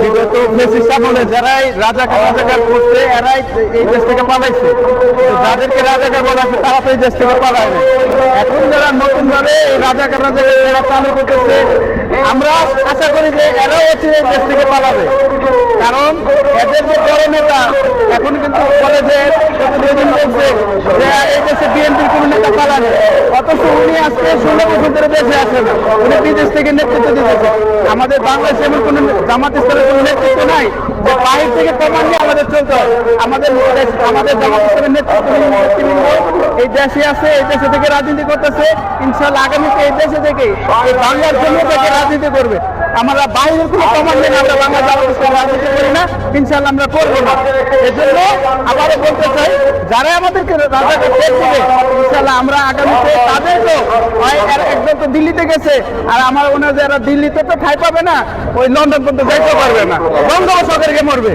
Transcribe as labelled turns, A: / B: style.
A: বিগত ফ্যাসিস্ট আমলে যারাই রাজাকার করছে এরাই এই দেশ থেকে পালাইছে। যাদেরকে রাজাকার বলা আছে তারা তো এই দেশ থেকে পালায় না। এখন যারা নতুন ভাবে রাজাকার যারা চালু করতেছে, আমরা আশা করি যে এরাও হচ্ছে এই দেশ থেকে পালাবে। কারণ এদের যে বড় নেতা এখন কিন্তু কলেজের প্রতিনিধি বলছে যে এই দেশে বিএনপির কোনো নেতা পালাবে, অথচ উনি আজকে 16 বছর ধরে দেশে আসে না, উনি বিদেশ থেকে নেতৃত্ব দিতেছে। আমাদের বাংলাদেশে এমন কোনো জামাত ইসলামের কোনো নেতৃত্ব নাই যে বাহির থেকে কমান্ড নিয়ে আমাদের চলতে হয়। আমাদের জামাত ইসলামের নেতৃত্ববৃন্দ এই দেশে আছে, এই দেশে থেকে রাজনীতি করতেছে। ইনশাআল্লাহ আগামীতে এই দেশে থেকে এই বাংলার জন্য থেকে রাজনীতি করবে। আমরা বাইরের কোনো কমান্ড নেই, আমরা বাংলা জামাত ইসলাম রাজনীতি করি না, ইনশাআল্লাহ আমরা করবো না। এজন্য আবারও বলতে চাই, যারা আমাদেরকে রাজাকে ভোট দিবে ইনশাআল্লাহ আমরা আগামীতে তাদেরকেও একদম তো দিল্লিতে গেছে, আর আমার মনে হয় যারা দিল্লিতে তো ঠাই পাবে না, ওই লন্ডন পর্যন্ত যাইতে পারবে না, বঙ্গোপসাগরে মরবে।